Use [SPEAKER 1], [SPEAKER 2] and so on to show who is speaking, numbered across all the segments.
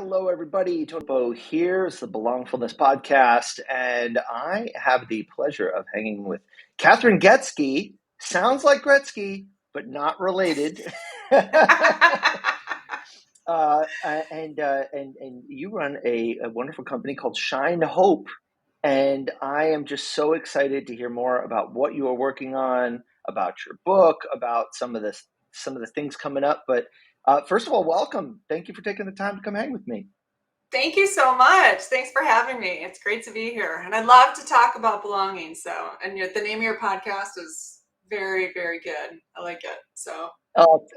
[SPEAKER 1] Hello, everybody. Topo here. It's the Belongfulness podcast, and I have the pleasure of hanging with Kathryn Goetzke. Sounds like Gretzky, but not related. And you run a wonderful company called Shine Hope, and I am just so excited to hear more about what you are working on, about your book, about some of the things coming up. But first of all, welcome. Thank you for taking the time to come hang with me.
[SPEAKER 2] Thank you so much. Thanks for having me. It's great to be here. And I love to talk about belonging. And the name of your podcast is very, very good. I like it. So,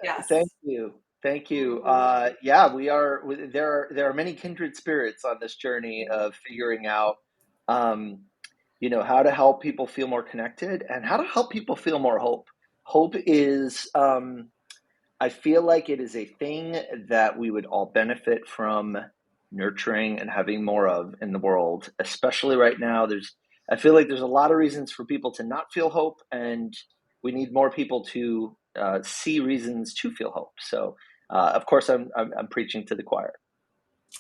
[SPEAKER 2] yes.
[SPEAKER 1] Thank you. Thank you. We are. There are many kindred spirits on this journey of figuring out, how to help people feel more connected and how to help people feel more hope. Hope is, I feel like it is a thing that we would all benefit from nurturing and having more of in the world, especially right now. I feel like there's a lot of reasons for people to not feel hope, and we need more people to see reasons to feel hope. So, of course, I'm preaching to the choir.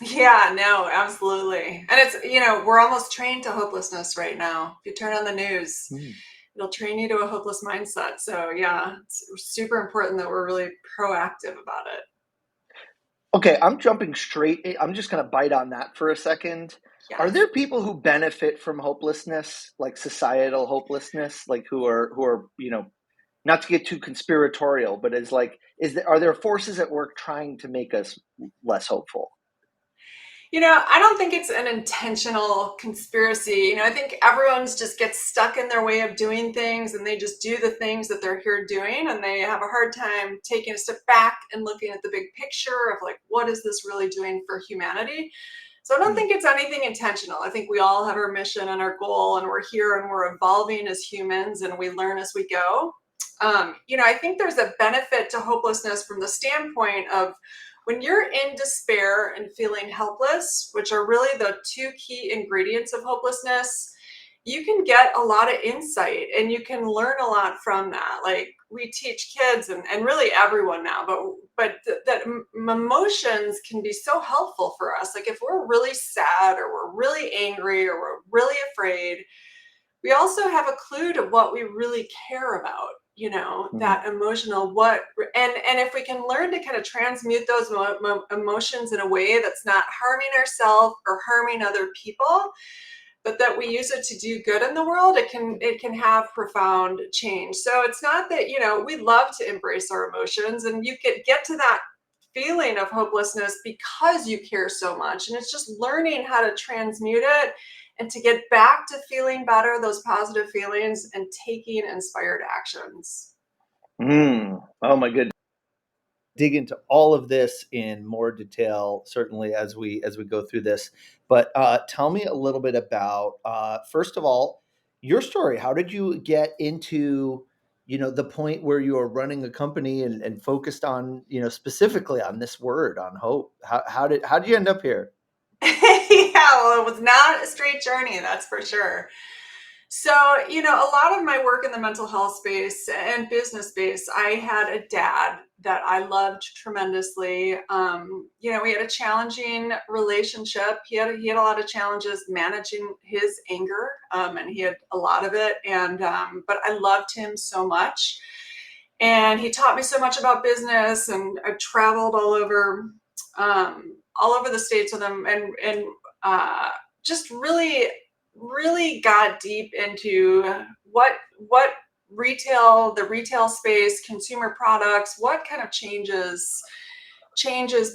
[SPEAKER 2] Yeah, no, absolutely. And it's, we're almost trained to hopelessness right now. If you turn on the news, it'll train you to a hopeless mindset. So, yeah, it's super important that we're really proactive about it.
[SPEAKER 1] Okay, I'm jumping straight. I'm just going to bite on that for a second.
[SPEAKER 2] Yes.
[SPEAKER 1] Are there people who benefit from hopelessness, like societal hopelessness, like who are not to get too conspiratorial, but are there forces at work trying to make us less hopeful?
[SPEAKER 2] I don't think it's an intentional conspiracy. I think everyone's just gets stuck in their way of doing things, and they just do the things that they're here doing, and they have a hard time taking a step back and looking at the big picture of like, what is this really doing for humanity? So I don't think it's anything intentional. I think we all have our mission and our goal, and we're here and we're evolving as humans, and we learn as we go. I think there's a benefit to hopelessness from the standpoint of when you're in despair and feeling helpless, which are really the two key ingredients of hopelessness, you can get a lot of insight and you can learn a lot from that. Like we teach kids and really everyone now, but that emotions can be so helpful for us. Like if we're really sad or we're really angry or we're really afraid, we also have a clue to what we really care about, that emotional and if we can learn to kind of transmute those emotions in a way that's not harming ourselves or harming other people, but that we use it to do good in the world, it can have profound change. So it's not that, we love to embrace our emotions, and you could get to that feeling of hopelessness because you care so much, and it's just learning how to transmute it and to get back to feeling better, those positive feelings, and taking inspired actions.
[SPEAKER 1] Oh my goodness. Dig into all of this in more detail, certainly as we go through this. But tell me a little bit about, first of all, your story. How did you get into, the point where you are running a company and focused on, specifically on this word, on hope? How did you end up here?
[SPEAKER 2] Yeah, well, it was not a straight journey, that's for sure. So, a lot of my work in the mental health space and business space, I had a dad that I loved tremendously. We had a challenging relationship. He had a lot of challenges managing his anger, and he had a lot of it. And but I loved him so much, and he taught me so much about business. And I traveled all over the States with him, and just really got deep into what the retail space, consumer products, what kind of changes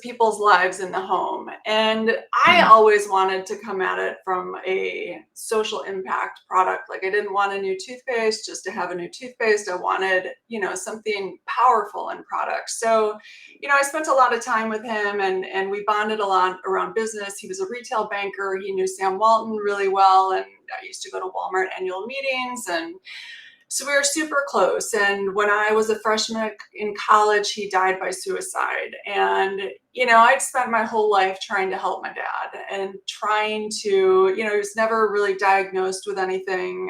[SPEAKER 2] people's lives in the home. And I always wanted to come at it from a social impact product. Like I didn't want a new toothpaste just to have a new toothpaste. I wanted, something powerful in products. So, I spent a lot of time with him, and we bonded a lot around business. He was a retail banker. He knew Sam Walton really well. And I used to go to Walmart annual meetings, and so we were super close. And when I was a freshman in college, he died by suicide. And, I'd spent my whole life trying to help my dad and trying to, he was never really diagnosed with anything.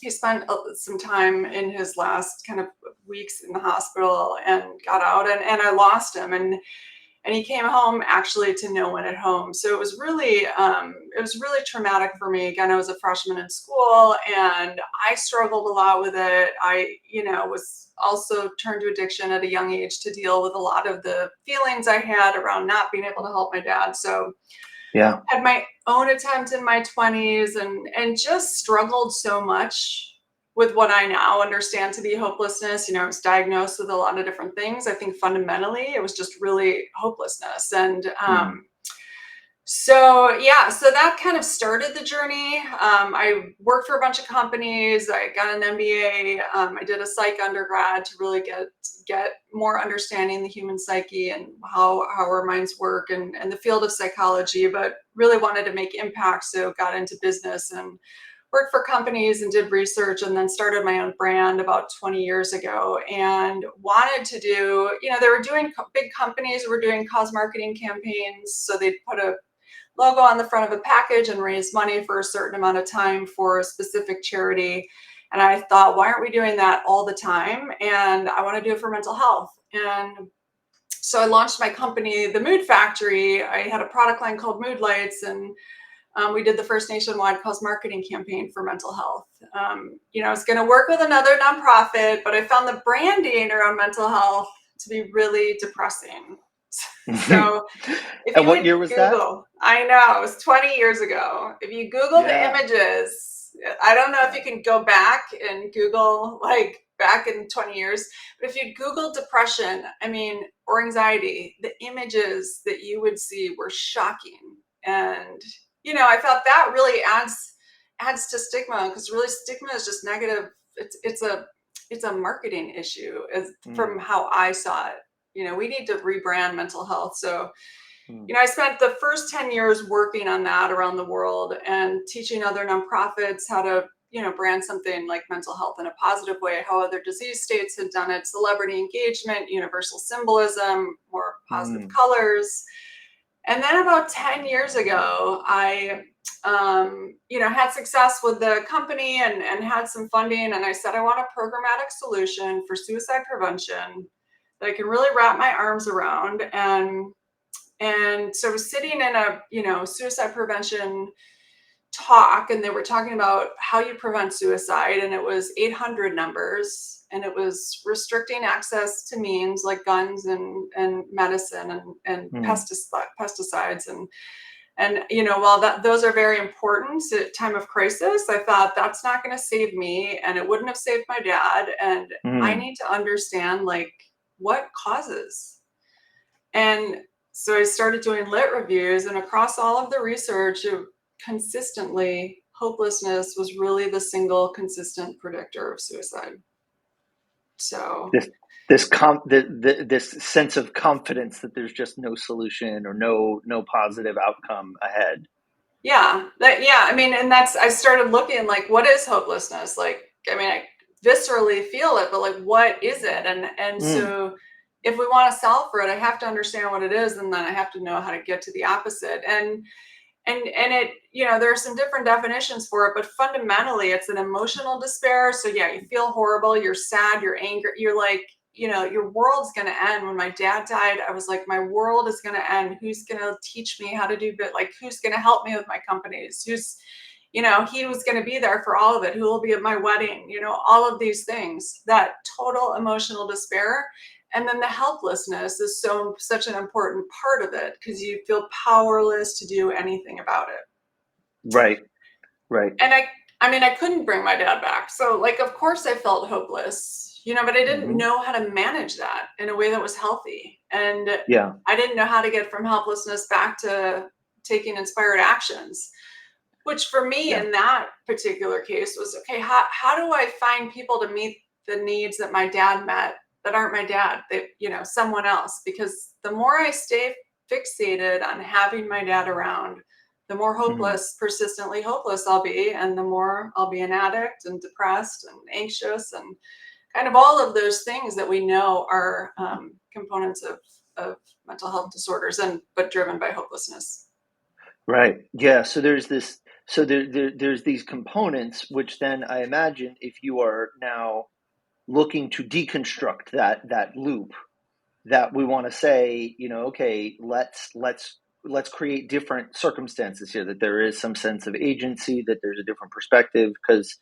[SPEAKER 2] He spent some time in his last kind of weeks in the hospital and got out, and I lost him. And and he came home actually to no one at home. So it was really traumatic for me. Again, I was a freshman in school, and I struggled a lot with it. I, was also turned to addiction at a young age to deal with a lot of the feelings I had around not being able to help my dad. So
[SPEAKER 1] Yeah.
[SPEAKER 2] had my own attempt in my 20s, and just struggled so much with what I now understand to be hopelessness. I was diagnosed with a lot of different things. I think fundamentally it was just really hopelessness. And
[SPEAKER 1] Mm.
[SPEAKER 2] so that kind of started the journey. I worked for a bunch of companies. I got an MBA. I did a psych undergrad to really get more understanding the human psyche and how our minds work, and the field of psychology, but really wanted to make impact. So got into business and worked for companies and did research, and then started my own brand about 20 years ago, and wanted to do, they were doing, big companies were doing cause marketing campaigns. So they'd put a logo on the front of a package and raise money for a certain amount of time for a specific charity. And I thought, why aren't we doing that all the time? And I want to do it for mental health. And so I launched my company, The Mood Factory. I had a product line called Mood Lights, and we did the first nationwide cause marketing campaign for mental health. I was going to work with another nonprofit, but I found the branding around mental health to be really depressing. So if
[SPEAKER 1] And
[SPEAKER 2] you
[SPEAKER 1] what
[SPEAKER 2] would
[SPEAKER 1] year was that?
[SPEAKER 2] Google, I know, it was 20 years ago. If you Google the
[SPEAKER 1] Yeah.
[SPEAKER 2] images, I don't know if
[SPEAKER 1] Yeah.
[SPEAKER 2] you can go back and Google like back in 20 years, but if you Google depression, or anxiety, the images that you would see were shocking. And, I thought that really adds to stigma, because really stigma is just negative. It's a marketing issue, as from
[SPEAKER 1] Mm.
[SPEAKER 2] how I saw it. We need to rebrand mental health. So,
[SPEAKER 1] Mm.
[SPEAKER 2] I spent the first 10 years working on that around the world and teaching other nonprofits how to, brand something like mental health in a positive way, how other disease states had done it, celebrity engagement, universal symbolism, more positive
[SPEAKER 1] Mm.
[SPEAKER 2] colors. And then about 10 years ago, I, had success with the company, and had some funding. And I said, I want a programmatic solution for suicide prevention that I can really wrap my arms around. And so I was sitting in a, suicide prevention talk, and they were talking about how you prevent suicide. And it was 800 numbers, and it was restricting access to means like guns and medicine and
[SPEAKER 1] Mm.
[SPEAKER 2] pesticides. And while those are very important at time of crisis, I thought that's not going to save me, and it wouldn't have saved my dad. And I
[SPEAKER 1] Mm.
[SPEAKER 2] need to understand like what causes. And so I started doing lit reviews, and across all of the research, consistently, hopelessness was really the single consistent predictor of suicide. So,
[SPEAKER 1] This this sense of confidence that there's just no solution or no positive outcome ahead.
[SPEAKER 2] and I started looking like, what is hopelessness? Like, I viscerally feel it, but like, what is it? And
[SPEAKER 1] Mm.
[SPEAKER 2] so, if we want to solve for it, I have to understand what it is, and then I have to know how to get to the opposite. And it, there are some different definitions for it, but fundamentally it's an emotional despair. So yeah, you feel horrible, you're sad, you're angry, you're like, your world's going to end. When my dad died, I was like, my world is going to end. Who's going to teach me how to do bit, like, who's going to help me with my companies? He was going to be there for all of it. Who will be at my wedding? All of these things, that total emotional despair. And then the helplessness is such an important part of it, because you feel powerless to do anything about it.
[SPEAKER 1] Right. Right.
[SPEAKER 2] And I couldn't bring my dad back. So like, of course I felt hopeless, but I didn't
[SPEAKER 1] Hmm.
[SPEAKER 2] know how to manage that in a way that was healthy. And
[SPEAKER 1] Yeah.
[SPEAKER 2] I didn't know how to get from helplessness back to taking inspired actions, which for me
[SPEAKER 1] Yeah.
[SPEAKER 2] in that particular case was, okay, how do I find people to meet the needs that my dad met that aren't my dad, that, someone else? Because the more I stay fixated on having my dad around, the more
[SPEAKER 1] Mm.
[SPEAKER 2] persistently hopeless I'll be, and the more I'll be an addict and depressed and anxious, and kind of all of those things that we know are components of mental health disorders, but driven by hopelessness.
[SPEAKER 1] Right. Yeah. So there's this. So there's these components, which then I imagine if you are now looking to deconstruct that loop, that we want to say, okay, let's create different circumstances here, that there is some sense of agency, that there's a different perspective, because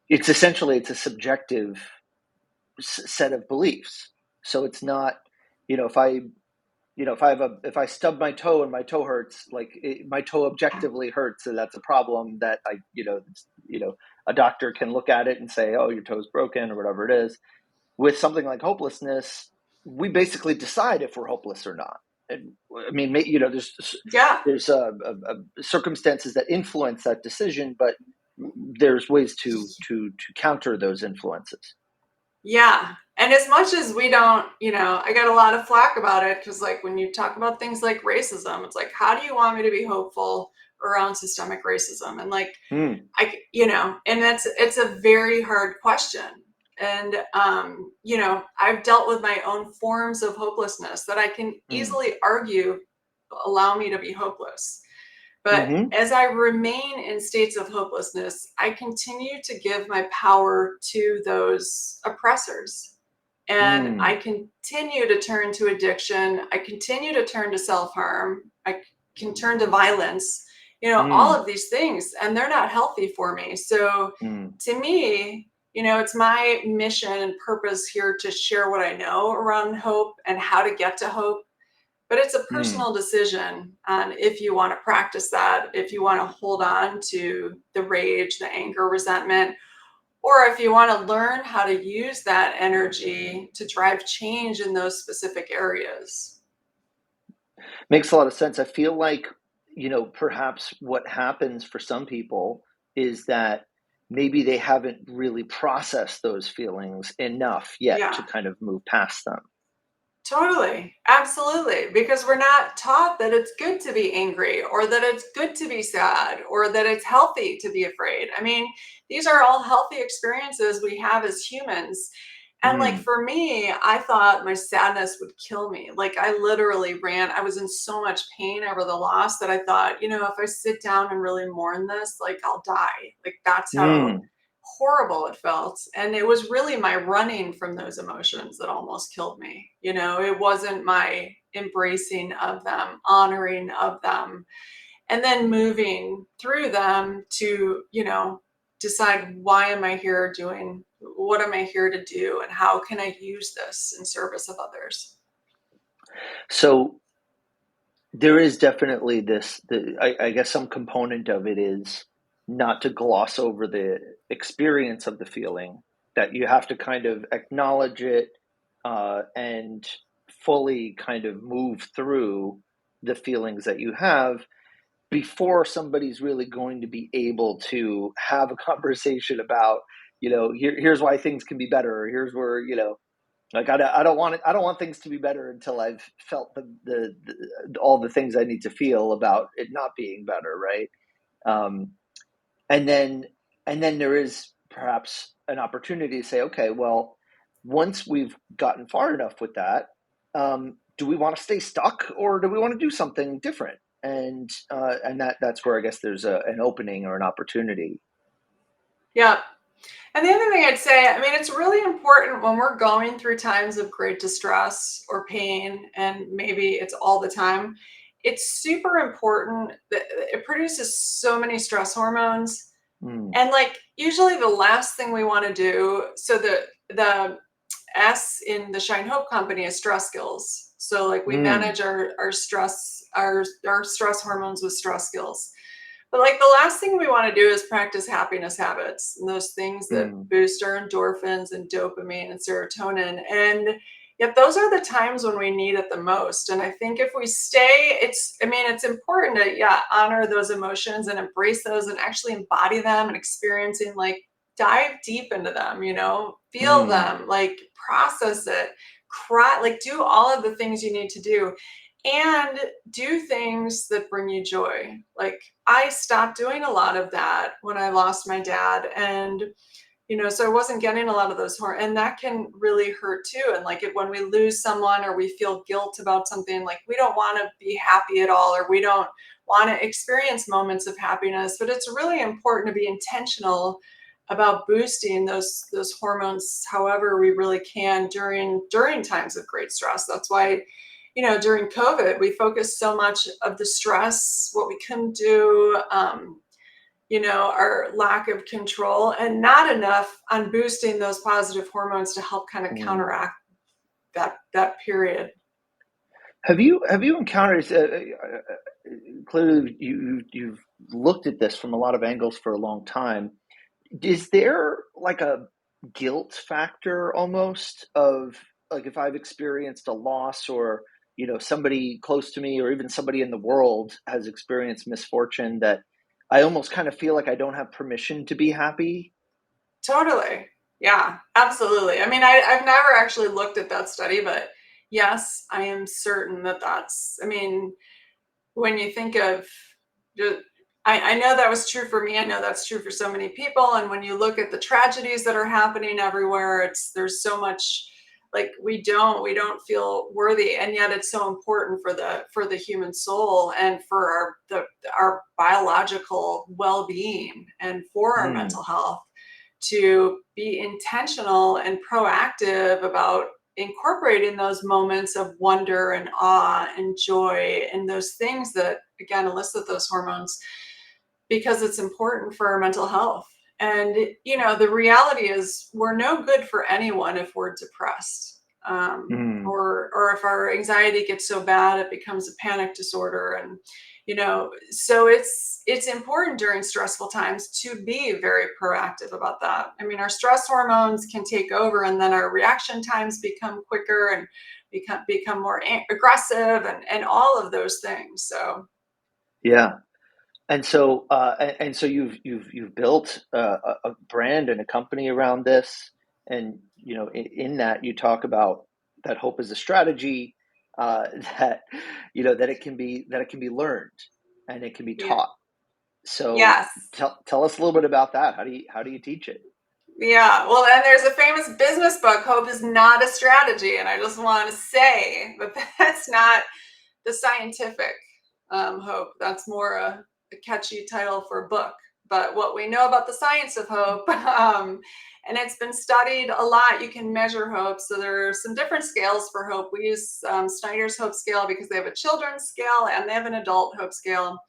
[SPEAKER 1] it's a subjective set of beliefs. So it's not, if I stub my toe and my toe hurts, my toe objectively hurts, so that's a problem that a doctor can look at it and say, oh, your toe's broken or whatever it is. With something like hopelessness, we basically decide if we're hopeless or not. And I mean,
[SPEAKER 2] Yeah.
[SPEAKER 1] there's circumstances that influence that decision, but there's ways to counter those influences.
[SPEAKER 2] Yeah. And as much as we don't, I got a lot of flack about it because, like, when you talk about things like racism, it's like, how do you want me to be hopeful around systemic racism? And like,
[SPEAKER 1] Mm,
[SPEAKER 2] and it's a very hard question. And, I've dealt with my own forms of hopelessness that I can
[SPEAKER 1] mm,
[SPEAKER 2] easily argue allow me to be hopeless. But
[SPEAKER 1] mm-hmm,
[SPEAKER 2] as I remain in states of hopelessness, I continue to give my power to those oppressors. And I
[SPEAKER 1] mm,
[SPEAKER 2] continue to turn to addiction. I continue to turn to self harm. I can turn to violence, all
[SPEAKER 1] mm,
[SPEAKER 2] of these things, and they're not healthy for me. So
[SPEAKER 1] mm,
[SPEAKER 2] to me, it's my mission and purpose here to share what I know around hope and how to get to hope, but it's a
[SPEAKER 1] mm.
[SPEAKER 2] personal decision on if you want to practice that, if you want to hold on to the rage, the anger, resentment, or if you want to learn how to use that energy to drive change in those specific areas.
[SPEAKER 1] Makes a lot of sense. I feel like, perhaps what happens for some people is that maybe they haven't really processed those feelings enough yet to
[SPEAKER 2] Yeah.
[SPEAKER 1] kind of move past them.
[SPEAKER 2] Totally. Absolutely. Because we're not taught that it's good to be angry or that it's good to be sad or that it's healthy to be afraid. I mean, these are all healthy experiences we have as humans. And like
[SPEAKER 1] Mm,
[SPEAKER 2] for me, I thought my sadness would kill me. Like I literally ran, I was in so much pain over the loss that I thought, if I sit down and really mourn this, like I'll die. Like that's how
[SPEAKER 1] mm,
[SPEAKER 2] horrible it felt. And it was really my running from those emotions that almost killed me. It wasn't my embracing of them, honoring of them, and then moving through them to, decide why am I here doing, what am I here to do, and how can I use this in service of others?
[SPEAKER 1] So there is definitely I guess some component of it is not to gloss over the experience of the feeling, that you have to kind of acknowledge it, and fully kind of move through the feelings that you have before somebody's really going to be able to have a conversation about, here's why things can be better, or here's where, I don't want it. I don't want things to be better until I've felt all the things I need to feel about it not being better, right? Um, and then there is perhaps an opportunity to say, okay, well, once we've gotten far enough with that, do we want to stay stuck, or do we want to do something different? And that's where I guess there's an opening or an opportunity.
[SPEAKER 2] Yeah. And the other thing I'd say, I mean, it's really important when we're going through times of great distress or pain, and maybe it's all the time. It's super important that it produces so many stress hormones.
[SPEAKER 1] Mm,
[SPEAKER 2] And like usually the last thing we want to do, so the S in the Shine Hope Company is stress skills. So like we
[SPEAKER 1] mm,
[SPEAKER 2] manage our stress, our stress hormones with stress skills. But like the last thing we want to do is practice happiness habits and those things that
[SPEAKER 1] mm,
[SPEAKER 2] boost our endorphins and dopamine and serotonin. And yet those are the times when we need it the most. And I think if we stay, it's important to, yeah, honor those emotions and embrace those and actually embody them and experiencing, like dive deep into them, feel
[SPEAKER 1] mm,
[SPEAKER 2] them, like process it, cry, like do all of the things you need to do and do things that bring you joy. Like I stopped doing a lot of that when I lost my dad. And, so I wasn't getting a lot of those and that can really hurt too. And like when we lose someone or we feel guilt about something, like we don't want to be happy at all, or we don't want to experience moments of happiness. But it's really important to be intentional about boosting those hormones however we really can during times of great stress. That's why, during COVID, we focused so much of the stress, what we couldn't do, our lack of control, and not enough on boosting those positive hormones to help kind of
[SPEAKER 1] Mm.
[SPEAKER 2] counteract that period.
[SPEAKER 1] Have you encountered clearly you've looked at this from a lot of angles for a long time. Is there like a guilt factor almost of like if I've experienced a loss or somebody close to me or even somebody in the world has experienced misfortune that I almost kind of feel like I don't have permission to be happy?
[SPEAKER 2] Totally. Yeah, absolutely. I mean, I've never actually looked at that study, but yes, I am certain that I mean, when you think of, I know that was true for me. I know that's true for so many people. And when you look at the tragedies that are happening everywhere, there's so much, like, we don't feel worthy, and yet it's so important for the human soul and for our biological well-being and for our
[SPEAKER 1] Mm,
[SPEAKER 2] mental health to be intentional and proactive about incorporating those moments of wonder and awe and joy and those things that again elicit those hormones, because it's important for our mental health. And the reality is we're no good for anyone if we're depressed,
[SPEAKER 1] mm,
[SPEAKER 2] or if our anxiety gets so bad it becomes a panic disorder. And so it's important during stressful times to be very proactive about that. I mean, our stress hormones can take over, and then our reaction times become quicker and become more aggressive, and all of those things. So
[SPEAKER 1] yeah. And so you've built a brand and a company around this, and in that you talk about that hope is a strategy, that that it can be learned and it can be
[SPEAKER 2] yeah.
[SPEAKER 1] taught. So
[SPEAKER 2] Yes.
[SPEAKER 1] tell us a little bit about that. How do you teach it?
[SPEAKER 2] Yeah, well, and there's a famous business book, Hope is Not a Strategy. And I just want to say that that's not the scientific hope. That's more a catchy title for a book. But what we know about the science of hope, and it's been studied a lot, you can measure hope. So there are some different scales for hope. We use Snyder's Hope Scale because they have a children's scale and they have an adult hope scale.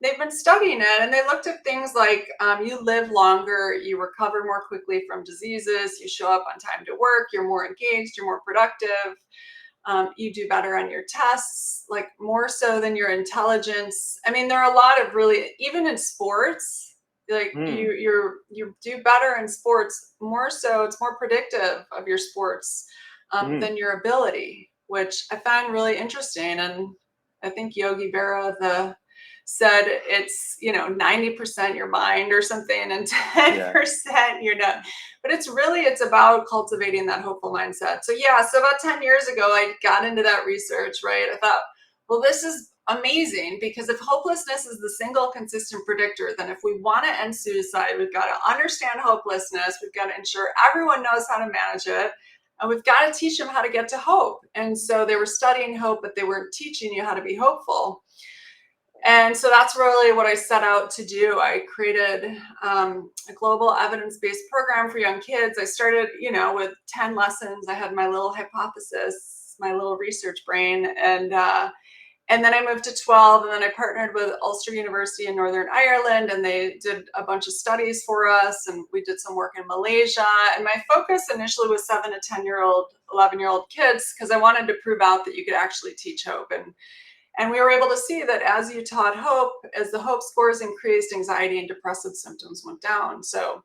[SPEAKER 2] They've been studying it, and they looked at things like you live longer, you recover more quickly from diseases, you show up on time to work, you're more engaged, you're more productive, you do better on your tests, like more so than your intelligence. I mean, there are a lot of really, even in sports, like
[SPEAKER 1] Hmm.
[SPEAKER 2] you do better in sports, more so it's more predictive of your sports
[SPEAKER 1] Hmm.
[SPEAKER 2] than your ability, which I find really interesting. And I think Yogi Berra said it's 90% your mind or something, and
[SPEAKER 1] Yeah.
[SPEAKER 2] 10% you're not. But it's about cultivating that hopeful mindset. So yeah, so about 10 years ago I got into that research, right? I thought, well, this is amazing, because if hopelessness is the single consistent predictor, then if we want to end suicide, we've got to understand hopelessness, we've got to ensure everyone knows how to manage it, and we've got to teach them how to get to hope. And so they were studying hope, but they weren't teaching you how to be hopeful. And so that's really what I set out to do. I created a global evidence-based program for young kids. I started, with 10 lessons. I had my little hypothesis, my little research brain, and then I moved to 12, and then I partnered with Ulster University in Northern Ireland, and they did a bunch of studies for us, and we did some work in Malaysia. And my focus initially was 7 to 10-year-old, 11-year-old kids, because I wanted to prove out that you could actually teach hope. And we were able to see that as you taught hope, as the hope scores increased, anxiety and depressive symptoms went down. So,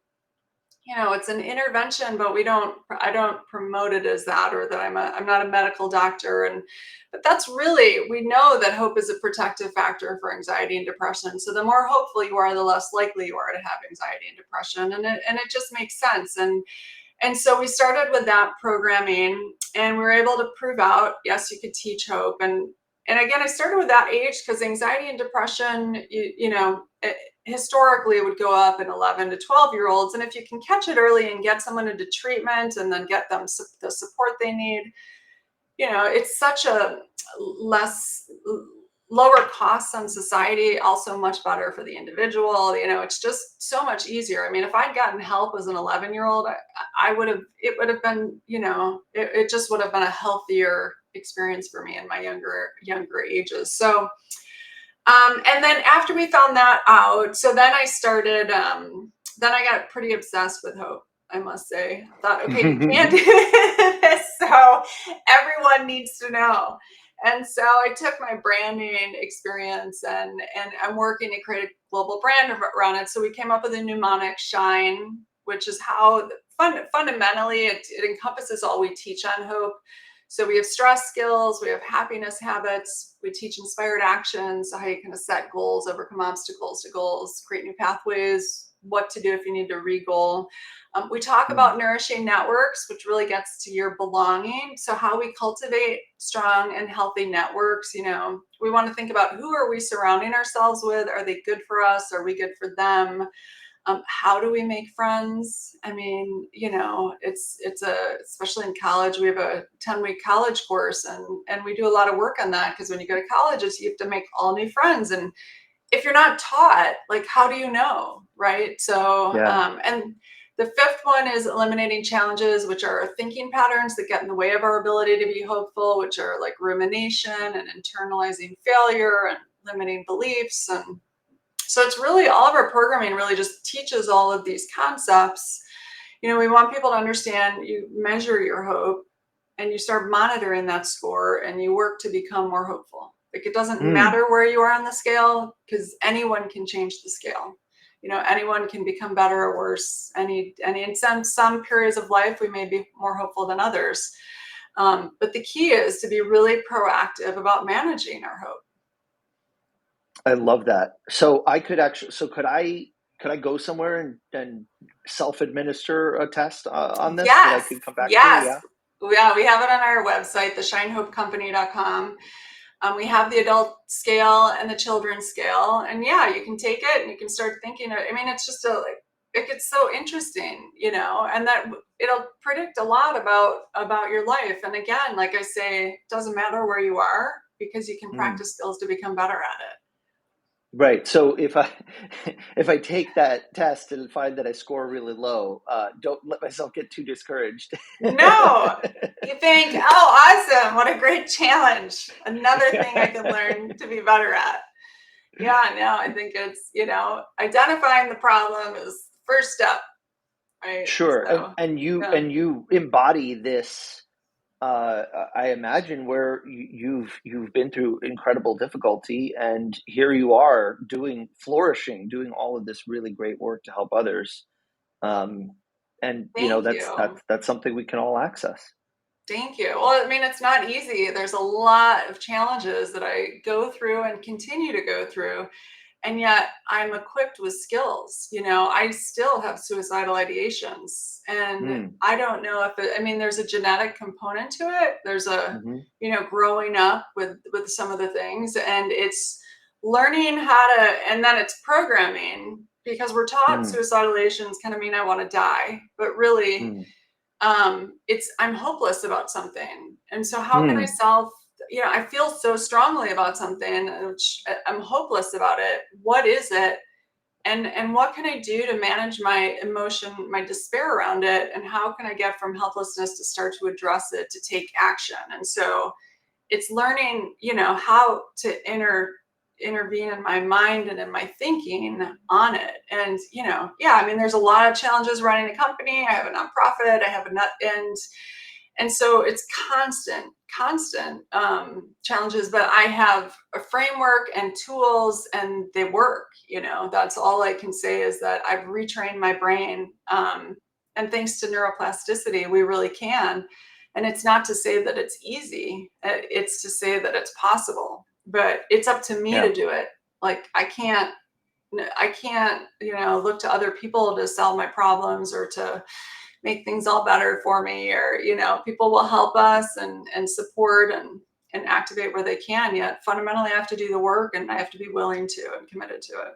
[SPEAKER 2] it's an intervention, but I don't promote it as that, or that I'm not a medical doctor. But that's really, we know that hope is a protective factor for anxiety and depression. So the more hopeful you are, the less likely you are to have anxiety and depression. And it just makes sense. And so we started with that programming, and we were able to prove out, yes, you could teach hope. And again, I started with that age because anxiety and depression, historically, it would go up in 11 to 12-year-olds. And if you can catch it early and get someone into treatment and then get them the support they need, it's such a less lower costs on society, also much better for the individual. It's just so much easier. I mean, if I'd gotten help as an 11-year-old, I would have, it would have been, it just would have been a healthier experience for me in my younger ages. So, and then after we found that out, so then I started, then I got pretty obsessed with hope, I must say. I thought, okay, you can't do this, so everyone needs to know. And so I took my branding experience and I'm working to create a global brand around it. So we came up with a mnemonic, SHINE, which is how fundamentally it encompasses all we teach on hope. So we have stress skills, we have happiness habits, we teach inspired actions, so how you kind of set goals, overcome obstacles to goals, create new pathways, what to do if you need to re-goal. We talk about nourishing networks, which really gets to your belonging. So how we cultivate strong and healthy networks. We want to think about, who are we surrounding ourselves with? Are they good for us? Are we good for them? How do we make friends? I mean, it's especially in college, we have a 10-week college course, and we do a lot of work on that, because when you go to colleges, you have to make all new friends. And if you're not taught, like, how do you know, right? So,
[SPEAKER 1] Yeah.
[SPEAKER 2] and the fifth one is eliminating challenges, which are thinking patterns that get in the way of our ability to be hopeful, which are like rumination and internalizing failure and limiting beliefs. And so it's really, all of our programming really just teaches all of these concepts. We want people to understand, you measure your hope and you start monitoring that score and you work to become more hopeful. Like, it doesn't matter where you are on the scale, because anyone can change the scale. Anyone can become better or worse. In some periods of life, we may be more hopeful than others. But the key is to be really proactive about managing our hope.
[SPEAKER 1] I love that. So could I go somewhere and self-administer a test on this that I
[SPEAKER 2] Yes,
[SPEAKER 1] could come back to?
[SPEAKER 2] yes.
[SPEAKER 1] Yeah.
[SPEAKER 2] Yeah, we have it on our website, theshinehopecompany.com. We have the adult scale and the children's scale. And yeah, you can take it and you can start thinking. I mean, it's just it gets so interesting, and that it'll predict a lot about your life. And again, like I say, it doesn't matter where you are, because you can practice skills to become better at it.
[SPEAKER 1] Right. So if I if I take that test and find that I score really low, don't let myself get too discouraged.
[SPEAKER 2] No, you think, oh, awesome. What a great challenge. Another thing I can learn to be better at. Yeah, no, I think it's, identifying the problem is the first step, right?
[SPEAKER 1] Sure. And
[SPEAKER 2] So,
[SPEAKER 1] and you
[SPEAKER 2] yeah.
[SPEAKER 1] and you embody this, I imagine, where you've been through incredible difficulty, and here you are doing all of this really great work to help others. Um, and
[SPEAKER 2] Thank
[SPEAKER 1] that's
[SPEAKER 2] you.
[SPEAKER 1] something we can all access.
[SPEAKER 2] Thank you. Well, I mean, it's not easy. There's a lot of challenges that I go through and continue to go through. And yet I'm equipped with skills. I still have suicidal ideations, and
[SPEAKER 1] Mm,
[SPEAKER 2] I don't know if I mean, there's a genetic component to it. There's a,
[SPEAKER 1] hmm
[SPEAKER 2] growing up with some of the things, and it's learning how to, and then it's programming, because we're taught
[SPEAKER 1] mm,
[SPEAKER 2] suicidal ideations kind of mean I want to die, but really,
[SPEAKER 1] mm,
[SPEAKER 2] it's, I'm hopeless about something. And so how can I
[SPEAKER 1] mm,
[SPEAKER 2] self, I feel so strongly about something, which I'm hopeless about it. What is it? And what can I do to manage my emotion, my despair around it? And how can I get from helplessness to start to address it, to take action? And so it's learning, how to intervene in my mind and in my thinking on it. And, yeah, I mean, there's a lot of challenges running a company. I have a nonprofit, I have a nut end. And so it's constant challenges, but I have a framework and tools, and they work. That's all I can say, is that I've retrained my brain. And thanks to neuroplasticity, we really can. And it's not to say that it's easy, it's to say that it's possible, but it's up to me
[SPEAKER 1] yeah.
[SPEAKER 2] to do it. Like, I can't, look to other people to solve my problems or to make things all better for me, or, people will help us and support and activate where they can. Yet fundamentally, I have to do the work, and I have to be willing to and committed to it.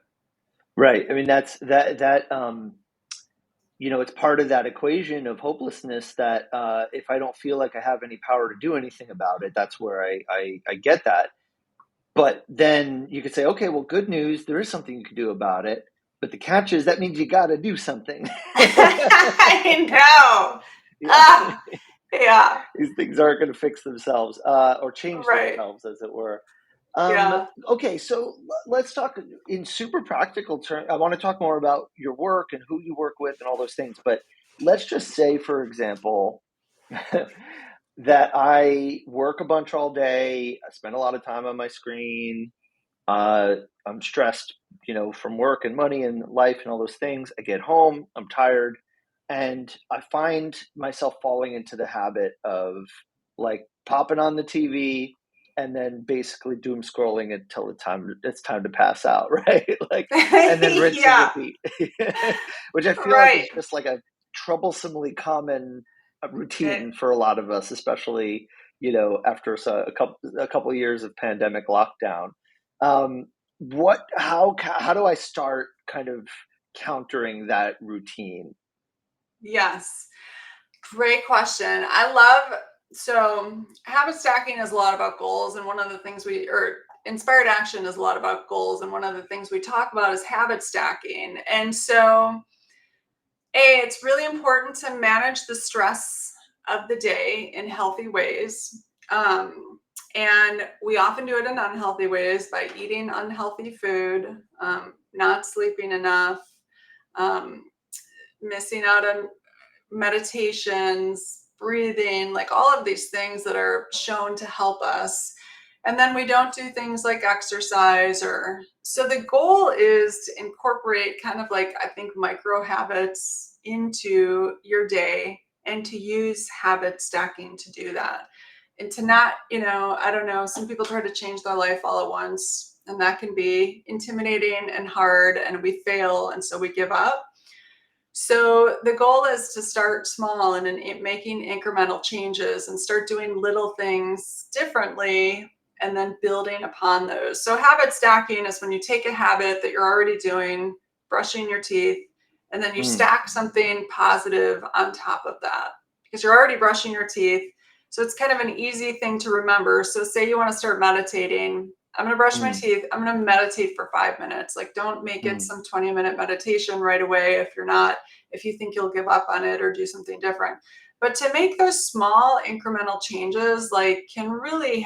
[SPEAKER 1] Right. I mean, that's that. It's part of that equation of hopelessness that if I don't feel like I have any power to do anything about it, that's where I get that. But then you could say, okay, well, good news, there is something you can do about it. But the catch is that means you got to do something.
[SPEAKER 2] I know.
[SPEAKER 1] Yeah.
[SPEAKER 2] Ah, yeah,
[SPEAKER 1] These things aren't going to fix themselves or change
[SPEAKER 2] right.
[SPEAKER 1] themselves, as it were. Um,
[SPEAKER 2] Yeah.
[SPEAKER 1] okay, so let's talk in super practical terms. I want to talk more about your work and who you work with and all those things. But let's just say, for example, that I work a bunch all day. I spend a lot of time on my screen. Uh, I'm stressed, from work and money and life and all those things. I get home, I'm tired, and I find myself falling into the habit of like popping on the TV and then basically doom scrolling until it's time to pass out, right? Like, and then rinse and
[SPEAKER 2] Yeah,
[SPEAKER 1] repeat, which I feel like is
[SPEAKER 2] right.
[SPEAKER 1] just like a troublesomely common
[SPEAKER 2] It,
[SPEAKER 1] routine for a lot of us, especially after a couple of years of pandemic lockdown. How do I start kind of countering that routine?
[SPEAKER 2] yes. Great question. So habit stacking is a lot about goals. And one of the things or inspired action is a lot about goals. And one of the things we talk about is habit stacking. And so, it's really important to manage the stress of the day in healthy ways. And we often do it in unhealthy ways by eating unhealthy food, not sleeping enough, um, missing out on meditations, breathing, like all of these things that are shown to help us. And then we don't do things like exercise or so the goal is to incorporate kind of like I think micro habits into your day and to use habit stacking to do that. And to not, I don't know, some people try to change their life all at once and that can be intimidating and hard and we fail and so we give up. So the goal is to start small and in making incremental changes and start doing little things differently and then building upon those. So habit stacking is when you take a habit that you're already doing, brushing your teeth, and then you
[SPEAKER 1] Mm,
[SPEAKER 2] stack something positive on top of that because you're already brushing your teeth. So it's kind of an easy thing to remember. So say you want to start meditating. I'm going to brush my
[SPEAKER 1] mm,
[SPEAKER 2] teeth. I'm going to meditate for 5 minutes. Like, don't make it
[SPEAKER 1] mm,
[SPEAKER 2] some 20-minute meditation right away if you think you'll give up on it or do something different. But to make those small incremental changes, like, can really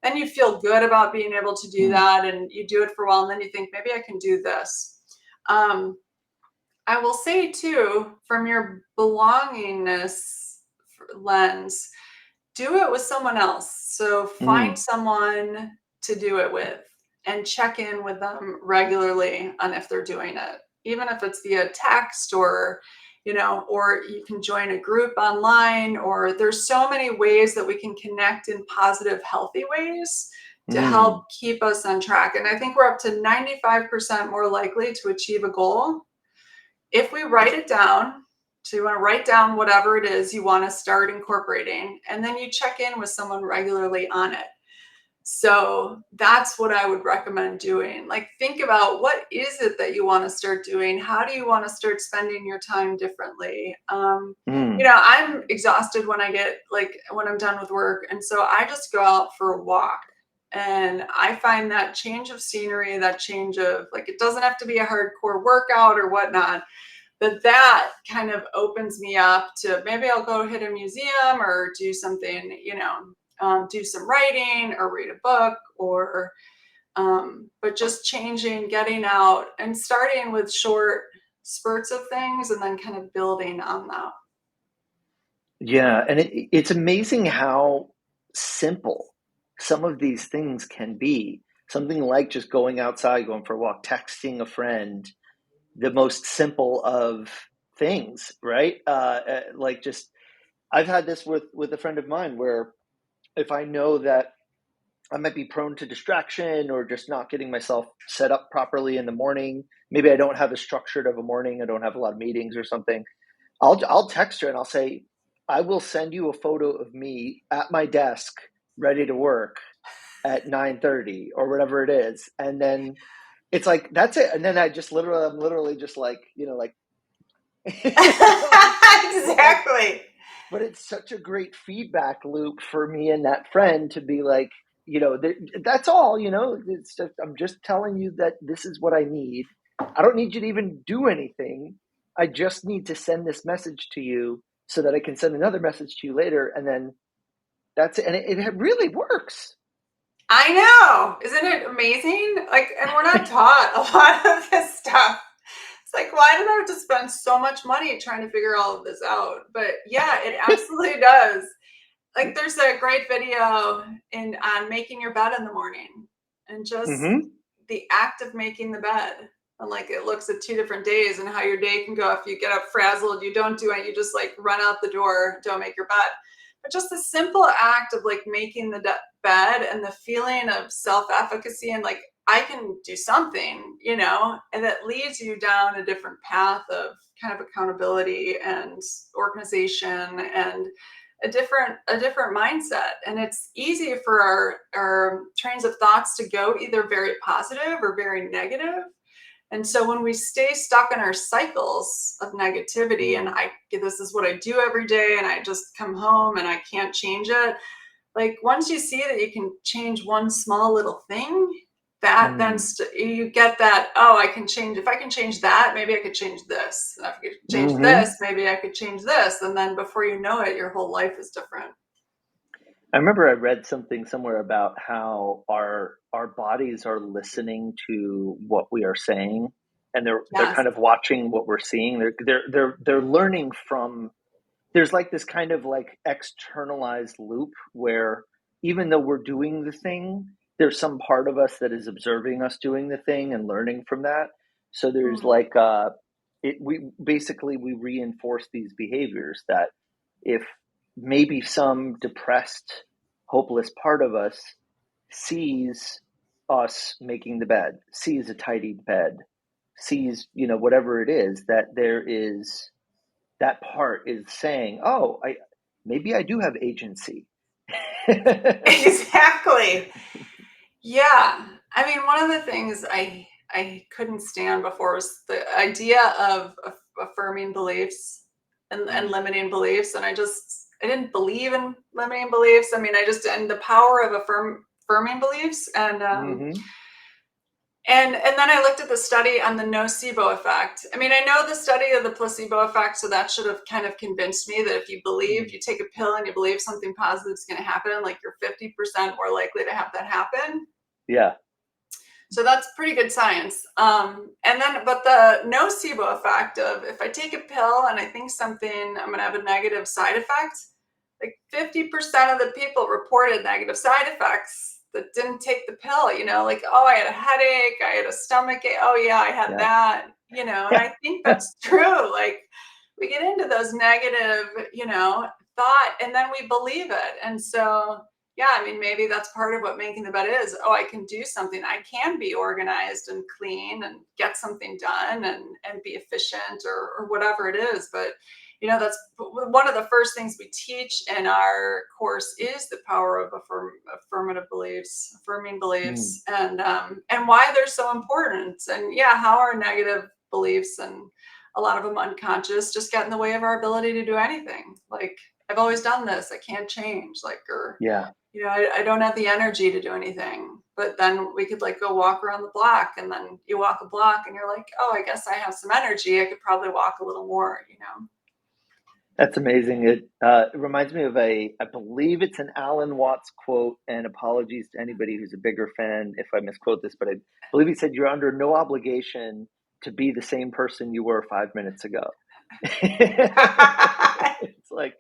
[SPEAKER 2] then you feel good about being able to do
[SPEAKER 1] mm,
[SPEAKER 2] that and you do it for a while and then you think, maybe I can do this. Um, I will say too, from your belongingness lens, do it with someone else. So find
[SPEAKER 1] mm,
[SPEAKER 2] someone to do it with and check in with them regularly on if they're doing it, even if it's via text or you can join a group online, or there's so many ways that we can connect in positive, healthy ways to help
[SPEAKER 1] mm,
[SPEAKER 2] keep us on track. And I think we're up to 95% more likely to achieve a goal if we write it down. So you want to write down whatever it is you want to start incorporating, and then you check in with someone regularly on it. So that's what I would recommend doing. Like, think about what is it that you want to start doing? How do you want to start spending your time differently?
[SPEAKER 1] mm.
[SPEAKER 2] I'm exhausted when I'm done with work. And so I just go out for a walk. And I find that change of scenery, that change of like, it doesn't have to be a hardcore workout or whatnot, but that kind of opens me up to maybe I'll go hit a museum or do something, do some writing or read a book but just changing, getting out and starting with short spurts of things and then kind of building on that.
[SPEAKER 1] Yeah, and it's amazing how simple some of these things can be. Something like just going outside, going for a walk, texting a friend, the most simple of things, right? Like just I've had this with a friend of mine where if I know that I might be prone to distraction or just not getting myself set up properly in the morning, maybe I don't have as structured of a morning, I don't have a lot of meetings or something. I'll text her and I'll say, I will send you a photo of me at my desk ready to work at 9:30 or whatever it is. And then it's like that's it. And then I'm literally just like, like like
[SPEAKER 2] Exactly.
[SPEAKER 1] but it's such a great feedback loop for me and that friend to be like, that's all, it's just, I'm just telling you that this is what I need. I don't need you to even do anything. I just need to send this message to you so that I can send another message to you later. And then that's it. And it really works.
[SPEAKER 2] I know. Isn't it amazing? Like, and we're not taught a lot of this stuff. It's like, why did I have to spend so much money trying to figure all of this out? But yeah, it absolutely does. Like, there's a great video on making your bed in the morning, and just
[SPEAKER 1] Mm-hmm.
[SPEAKER 2] the act of making the bed. And like, it looks at 2 different days and how your day can go if you get up frazzled, you don't do it, you just like run out the door, don't make your bed. But just the simple act of like making the bed, and the feeling of self-efficacy, and like, I can do something, and it leads you down a different path of kind of accountability and organization, and a different mindset. And it's easy for our trains of thoughts to go either very positive or very negative. And so when we stay stuck in our cycles of negativity, and this is what I do every day, and I just come home and I can't change it. Like, once you see that you can change one small little thing, that then you get that, oh, I can change. If I can change that, maybe I could change this. And if I could change
[SPEAKER 1] Mm-hmm.
[SPEAKER 2] this, maybe I could change this. And then before you know it, your whole life is different.
[SPEAKER 1] I remember I read something somewhere about how our bodies are listening to what we are saying, and they're
[SPEAKER 2] Yes.
[SPEAKER 1] kind of watching what we're seeing. They're learning from. There's like this kind of like externalized loop where even though we're doing the thing, there's some part of us that is observing us doing the thing and learning from that. So there's
[SPEAKER 2] Mm.
[SPEAKER 1] like we reinforce these behaviors that if maybe some depressed, hopeless part of us sees us making the bed, sees a tidied bed, sees, whatever it is, that there is that part is saying, "Oh, I maybe I do have agency."
[SPEAKER 2] Exactly. Yeah. I mean, one of the things I couldn't stand before was the idea of affirming beliefs and
[SPEAKER 1] Mm.
[SPEAKER 2] limiting beliefs. And I didn't believe in limiting beliefs. I mean, and the power of affirming beliefs.
[SPEAKER 1] Mm-hmm.
[SPEAKER 2] And then I looked at the study on the nocebo effect. I mean, I know the study of the placebo effect, so that should have kind of convinced me that if you take a pill and you believe something positive is going to happen, like, you're 50% more likely to have that happen.
[SPEAKER 1] Yeah.
[SPEAKER 2] So that's pretty good science. But the nocebo effect of, if I take a pill and I think something, I'm going to have a negative side effect, like 50% of the people reported negative side effects that didn't take the pill, like, oh, I had a headache, I had a stomach ache, oh yeah, I had
[SPEAKER 1] Yeah.
[SPEAKER 2] that, and I think that's true. Like, we get into those negative, thought, and then we believe it. And so, yeah, I mean, maybe that's part of what making the bed is. Oh, I can do something. I can be organized and clean and get something done, and be efficient, or whatever it is. But, that's one of the first things we teach in our course, is the power of affirming
[SPEAKER 1] Mm.
[SPEAKER 2] beliefs, and why they're so important. And yeah, how our negative beliefs, and a lot of them unconscious, just get in the way of our ability to do anything. Like, I've always done this, I can't change, like, or
[SPEAKER 1] Yeah.
[SPEAKER 2] I don't have the energy to do anything. But then we could like go walk around the block, and then you walk a block and you're like, oh, I guess I have some energy. I could probably walk a little more.
[SPEAKER 1] That's amazing. It reminds me of I believe it's an Alan Watts quote, and apologies to anybody who's a bigger fan if I misquote this, but I believe he said, "You're under no obligation to be the same person you were 5 minutes ago." It's like,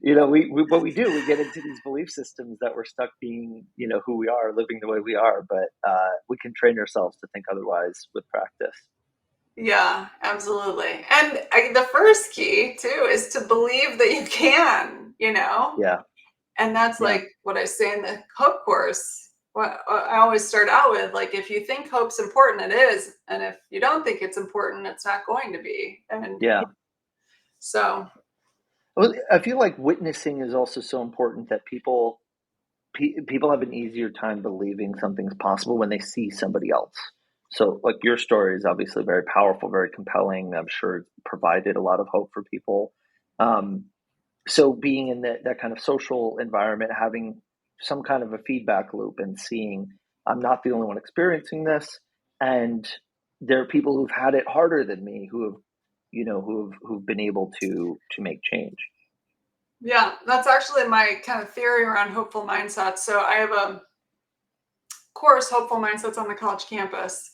[SPEAKER 1] we what we do, we get into these belief systems that we're stuck being, who we are, living the way we are, but we can train ourselves to think otherwise with practice.
[SPEAKER 2] Yeah, absolutely. And the first key too is to believe that you can.
[SPEAKER 1] Yeah.
[SPEAKER 2] And that's
[SPEAKER 1] Yeah.
[SPEAKER 2] like what I say in the hope course. What I always start out with, like, if you think hope's important, it is. And if you don't think it's important, it's not going to be. And
[SPEAKER 1] Yeah.
[SPEAKER 2] so,
[SPEAKER 1] Well, I feel like witnessing is also so important that people have an easier time believing something's possible when they see somebody else. So, like, your story is obviously very powerful, very compelling. I'm sure it provided a lot of hope for people. Um, so, being in that kind of social environment, having some kind of a feedback loop and seeing I'm not the only one experiencing this, and there are people who've had it harder than me who have, who've been able to make change.
[SPEAKER 2] Yeah, that's actually my kind of theory around hopeful mindsets. So I have a course, Hopeful Mindsets on the college campus.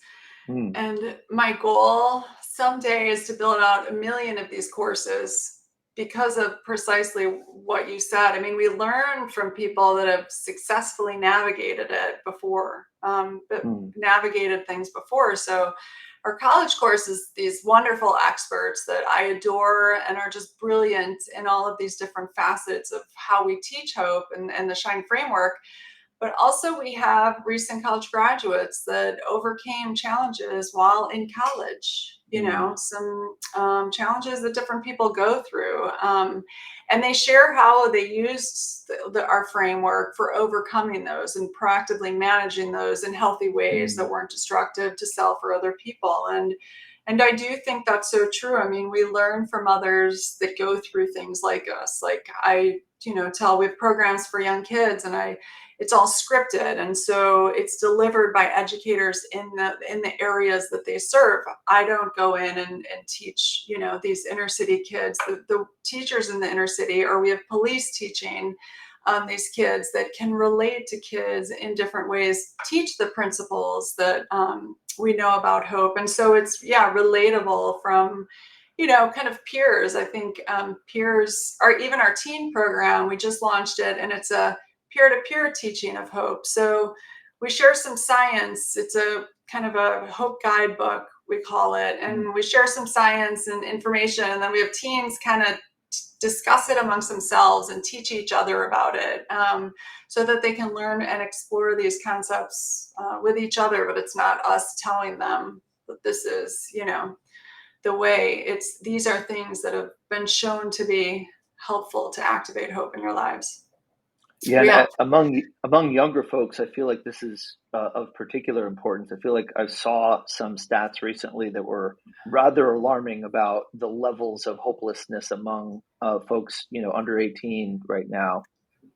[SPEAKER 1] Mm,
[SPEAKER 2] And my goal someday is to build out 1 million of these courses because of precisely what you said. I mean, we learn from people that have successfully navigated it before, that
[SPEAKER 1] mm,
[SPEAKER 2] navigated things before. So our college courses, these wonderful experts that I adore and are just brilliant in all of these different facets of how we teach hope and the Shine framework. But also, we have recent college graduates that overcame challenges while in college,
[SPEAKER 1] mm,
[SPEAKER 2] some challenges that different people go through. And they share how they used our framework for overcoming those and proactively managing those in healthy ways that
[SPEAKER 1] mm,
[SPEAKER 2] weren't destructive to self or other people. And I do think that's so true. I mean, we learn from others that go through things like us. Like I, tell we have programs for young kids, and it's all scripted, and so it's delivered by educators in the areas that they serve. I don't go in and teach these inner city kids. The teachers in the inner city, or we have police teaching these kids that can relate to kids in different ways, teach the principles that we know about hope. And so it's, yeah, relatable from kind of peers. I think peers, or even our teen program, we just launched it, and it's a peer-to-peer teaching of hope. So we share some science. It's a kind of a hope guidebook, we call it,
[SPEAKER 1] mm.
[SPEAKER 2] and we share some science and information, and then we have teens kind of discuss it amongst themselves and teach each other about it, so that they can learn and explore these concepts with each other. But it's not us telling them that this is the way. It's These are things that have been shown to be helpful to activate hope in your lives.
[SPEAKER 1] Yeah, and
[SPEAKER 2] Yeah,
[SPEAKER 1] among younger folks, I feel like this is of particular importance. I feel like I saw some stats recently that were rather alarming about the levels of hopelessness among folks, under 18 right now.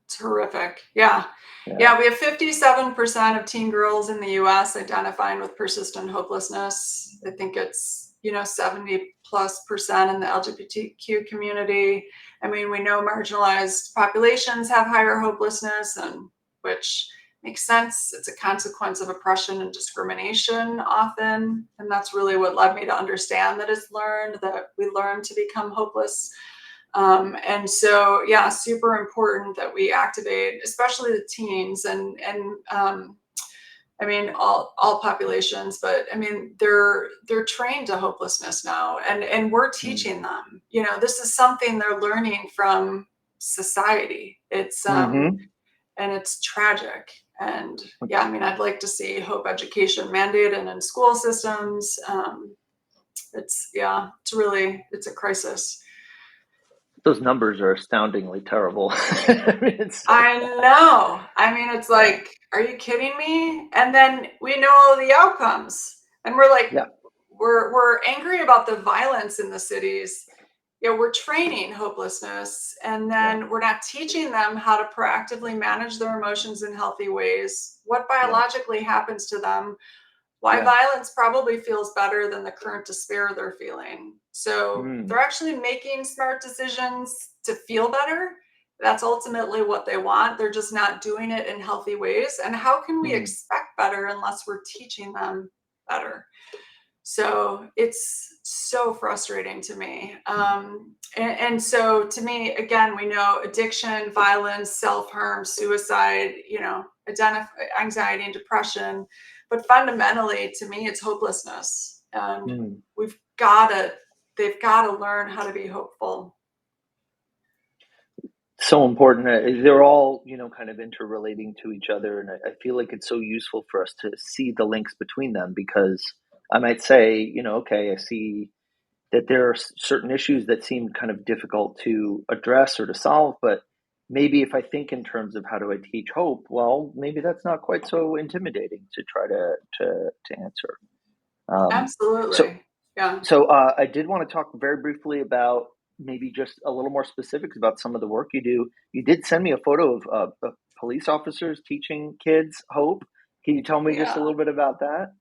[SPEAKER 2] terrific. Yeah.
[SPEAKER 1] Yeah.
[SPEAKER 2] Yeah, we have 57% of teen girls in the US identifying with persistent hopelessness. I think it's, 70 plus percent in the LGBTQ community. I mean, we know marginalized populations have higher hopelessness, and which makes sense. It's a consequence of oppression and discrimination often. And that's really what led me to understand that it's learned, that we learn to become hopeless. And so, yeah, super important that we activate, especially the teens, and I mean all populations, but I mean they're trained to hopelessness now, and we're
[SPEAKER 1] Mm.
[SPEAKER 2] teaching them. This is something they're learning from society. It's
[SPEAKER 1] Hmm.
[SPEAKER 2] and it's tragic. And yeah, I mean, I'd like to see hope education mandated in school systems. It's a crisis.
[SPEAKER 1] Those numbers are astoundingly terrible. I mean, it's
[SPEAKER 2] I know. I mean, it's
[SPEAKER 1] yeah,
[SPEAKER 2] like, are you kidding me? And then we know the outcomes, and we're like,
[SPEAKER 1] yeah,
[SPEAKER 2] we're angry about the violence in the cities. We're training hopelessness, and
[SPEAKER 1] yeah,
[SPEAKER 2] then we're not teaching them how to proactively manage their emotions in healthy ways. What
[SPEAKER 1] yeah,
[SPEAKER 2] biologically happens to them, why
[SPEAKER 1] yeah.
[SPEAKER 2] violence probably feels better than the current despair they're feeling. So
[SPEAKER 1] Mm,
[SPEAKER 2] they're actually making smart decisions to feel better. That's ultimately what they want. They're just not doing it in healthy ways. And how can we
[SPEAKER 1] mm,
[SPEAKER 2] expect better unless we're teaching them better? So it's so frustrating to me. And so to me, again, we know addiction, violence, self-harm, suicide, anxiety and depression. But fundamentally, to me, it's hopelessness. And
[SPEAKER 1] mm.
[SPEAKER 2] we've got to, they've got to learn how to be hopeful.
[SPEAKER 1] So important. They're all, kind of interrelating to each other. And I feel like it's so useful for us to see the links between them because I might say, okay, I see that there are certain issues that seem kind of difficult to address or to solve, but maybe if I think in terms of how do I teach hope, well, maybe that's not quite so intimidating to try to answer. Um, so
[SPEAKER 2] Absolutely. Yeah.
[SPEAKER 1] I did want to talk very briefly about maybe just a little more specifics about some of the work you do. You did send me a photo of police officers teaching kids hope. Can you tell me just a
[SPEAKER 2] Yeah.
[SPEAKER 1] little bit about that?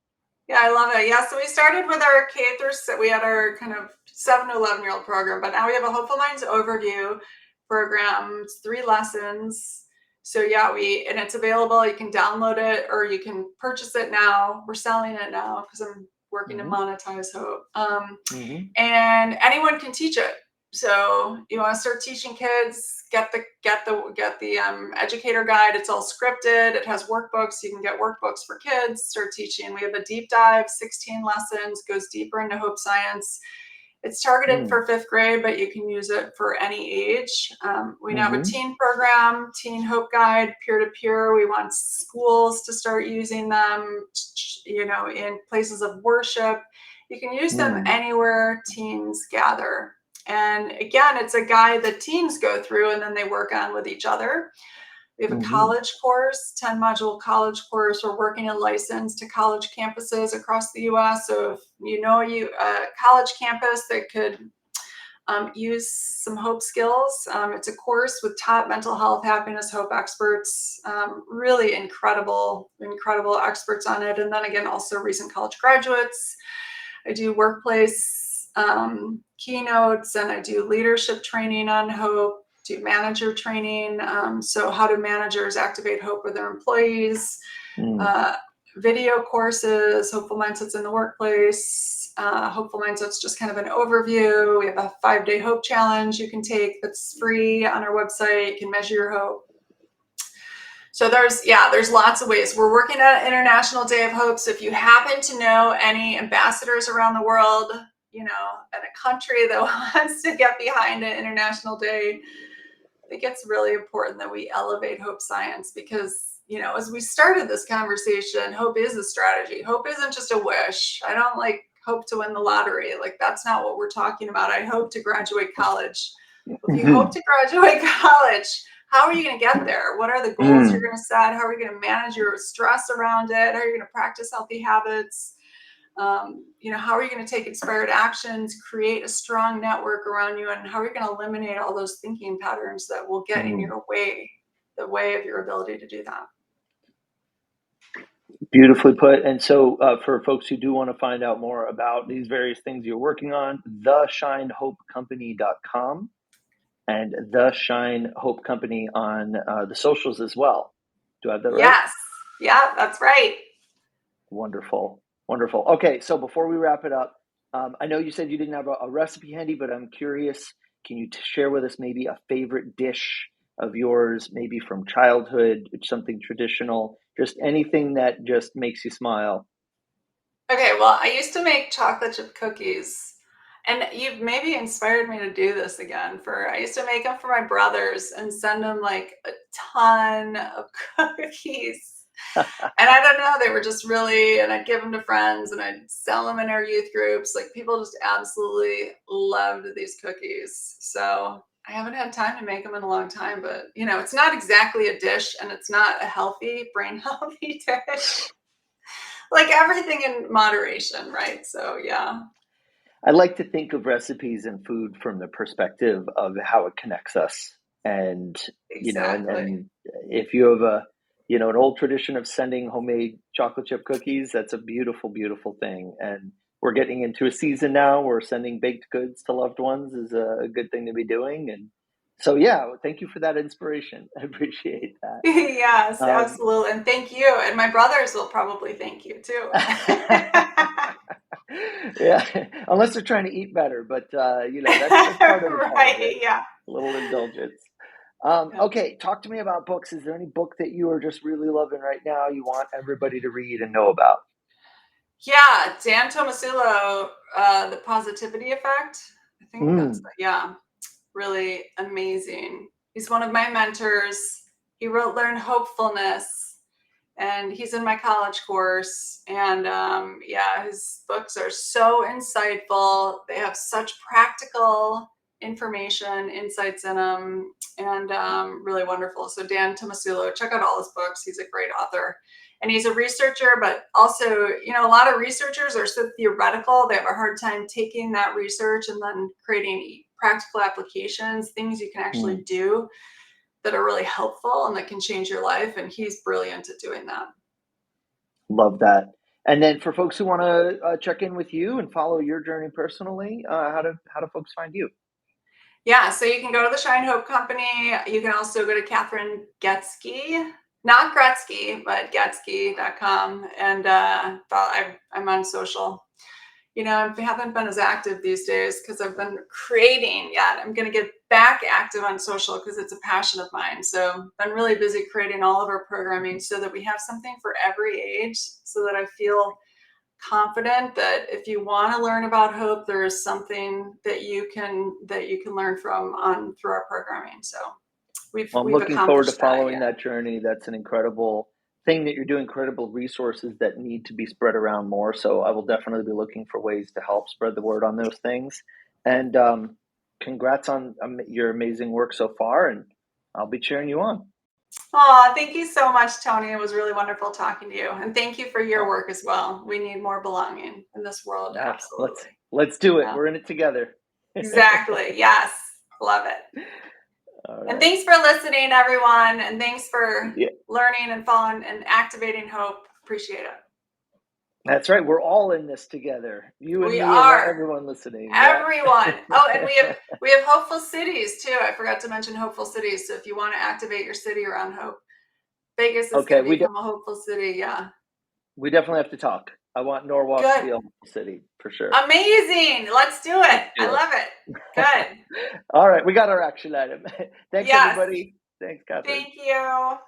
[SPEAKER 2] Yeah, I love it. Yeah, so we started with our K through we had our kind of 7 to 11-year-old program, but now we have a Hopeful Minds overview program. It's 3 lessons. So yeah, and it's available. You can download it or you can purchase it now. We're selling it now because I'm working to
[SPEAKER 1] Mm-hmm.
[SPEAKER 2] monetize Hope.
[SPEAKER 1] Mm-hmm.
[SPEAKER 2] And anyone can teach it. So you want to start teaching kids, get the educator guide. It's all scripted. It has workbooks. You can get workbooks for kids. Start teaching. We have a deep dive, 16 lessons, goes deeper into hope science. It's targeted for 5th grade, but you can use it for any age. We now have a
[SPEAKER 1] Mm-hmm.
[SPEAKER 2] teen program, Teen Hope Guide, peer-to-peer. We want schools to start using them, in places of worship. You can use them
[SPEAKER 1] Mm-hmm.
[SPEAKER 2] anywhere teens gather. And again, it's a guide that teens go through and then they work on with each other. We have a
[SPEAKER 1] Mm-hmm.
[SPEAKER 2] college course, 10-module college course. We're working a license to college campuses across the US. So if a college campus that could use some hope skills, it's a course with top mental health, happiness, hope experts, really incredible experts on it. And then again, also recent college graduates. I do workplace keynotes and I do leadership training on hope, do manager training. So how do managers activate hope with their employees? Video courses, Hopeful Mindsets in the Workplace. Hopeful Mindsets, just kind of an overview. We have a 5-day hope challenge you can take that's free on our website. You can measure your hope. So there's lots of ways. We're working on International Day of Hope. So if you happen to know any ambassadors around the world, in a country that wants to get behind an International Day, I think it's really important that we elevate hope science because, as we started this conversation, hope is a strategy. Hope isn't just a wish. I don't hope to win the lottery. That's not what we're talking about. I hope to graduate college. If you hope to graduate college, how are you going to get there? What are the goals you're going to set? How are you going to manage your stress around it? How are you going to practice healthy habits? How are you going to take inspired actions, create a strong network around you, and how are you going to eliminate all those thinking patterns that will get in your way, the way of your ability to do that?
[SPEAKER 1] Beautifully put. And so for folks who do want to find out more about these various things you're working on, theshinehopecompany.com and the Shine Hope Company on the socials as well. Do I have that right?
[SPEAKER 2] Yes. Yeah, that's right.
[SPEAKER 1] Wonderful. Wonderful. Okay, so before we wrap it up, I know you said you didn't have a recipe handy, but I'm curious, can you share with us maybe a favorite dish of yours, maybe from childhood, something traditional, just anything that just makes you smile?
[SPEAKER 2] Okay, well, I used to make chocolate chip cookies. And you've maybe inspired me to do this again. I used to make them for my brothers and send them a ton of cookies. And I don't know, they were just and I'd give them to friends and I'd sell them in our youth groups. People just absolutely loved these cookies. So I haven't had time to make them in a long time, but it's not exactly a dish and it's not a brain healthy dish. Everything in moderation, right? So yeah.
[SPEAKER 1] I like to think of recipes and food from the perspective of how it connects us. And,
[SPEAKER 2] Exactly.
[SPEAKER 1] and if you have an old tradition of sending homemade chocolate chip cookies, that's a beautiful, beautiful thing. And we're getting into a season now where sending baked goods to loved ones is a good thing to be doing. And so, yeah, thank you for that inspiration. I appreciate that.
[SPEAKER 2] Yes, absolutely. And thank you. And my brothers will probably thank you too.
[SPEAKER 1] Yeah, unless they're trying to eat better, but that's part of the fun of it.
[SPEAKER 2] Right. Yeah.
[SPEAKER 1] A little indulgence.
[SPEAKER 2] Yeah.
[SPEAKER 1] Okay, talk to me about books. Is there any book that you are just really loving right now? You want everybody to read and know about?
[SPEAKER 2] Yeah. Dan Tomasulo, The Positivity Effect. I think that's,
[SPEAKER 1] Mm,
[SPEAKER 2] really amazing. He's one of my mentors. He wrote Learn Hopefulness, and he's in my college course. And his books are so insightful. They have such practical information, insights in them, and really wonderful. So Dan Tomasulo, check out all his books. He's a great author. And he's a researcher, but also, a lot of researchers are so theoretical. They have a hard time taking that research and then creating practical applications, things you can actually
[SPEAKER 1] mm,
[SPEAKER 2] do. that are really helpful and that can change your life. And he's brilliant at doing that.
[SPEAKER 1] Love that. And then for folks who want to check in with you and follow your journey personally, how do folks find you?
[SPEAKER 2] Yeah, so you can go to the Shine Hope Company. You can also go to Kathryn Goetzke, not Gretzky, but Goetzke.com. And I'm on social. You know, I haven't been as active these days because I've been creating yet. I'm going to get back active on social because it's a passion of mine. So I've been really busy creating all of our programming so that we have something for every age, so that I feel confident that if you want to learn about hope, there is something that you can learn from through our programming. So
[SPEAKER 1] Well, I'm
[SPEAKER 2] we've
[SPEAKER 1] looking forward to
[SPEAKER 2] accomplished that.
[SPEAKER 1] following
[SPEAKER 2] Yeah.
[SPEAKER 1] that journey. That's an incredible thing that you're doing, incredible resources that need to be spread around more. So I will definitely be looking for ways to help spread the word on those things. And congrats on your amazing work so far. And I'll be cheering you on.
[SPEAKER 2] Oh, thank you so much, Tony. It was really wonderful talking to you. And thank you for your
[SPEAKER 1] Oh,
[SPEAKER 2] work as well. We need more belonging in this world. Absolutely.
[SPEAKER 1] let's do it.
[SPEAKER 2] Yeah,
[SPEAKER 1] We're in it together.
[SPEAKER 2] exactly. Yes. Love it.
[SPEAKER 1] All
[SPEAKER 2] And
[SPEAKER 1] right.
[SPEAKER 2] thanks for listening, everyone. And thanks for
[SPEAKER 1] Yeah,
[SPEAKER 2] learning and following and activating hope. Appreciate it.
[SPEAKER 1] that's right. We're all in this together. You and
[SPEAKER 2] We
[SPEAKER 1] me and
[SPEAKER 2] are.
[SPEAKER 1] everyone listening. Yeah.
[SPEAKER 2] Everyone. Oh, and we have hopeful cities too. I forgot to mention hopeful cities. So if you want to activate your city around hope, Vegas is
[SPEAKER 1] Okay.
[SPEAKER 2] going to become a hopeful city. Yeah.
[SPEAKER 1] We definitely have to talk. I want Norwalk to
[SPEAKER 2] Good.
[SPEAKER 1] be a hopeful city for sure.
[SPEAKER 2] Amazing. Let's do it.
[SPEAKER 1] Let's
[SPEAKER 2] I
[SPEAKER 1] do
[SPEAKER 2] love it. Good.
[SPEAKER 1] it. All right. We got our action item. Thanks,
[SPEAKER 2] Yes.
[SPEAKER 1] everybody. Thanks, Kathryn.
[SPEAKER 2] Thank you.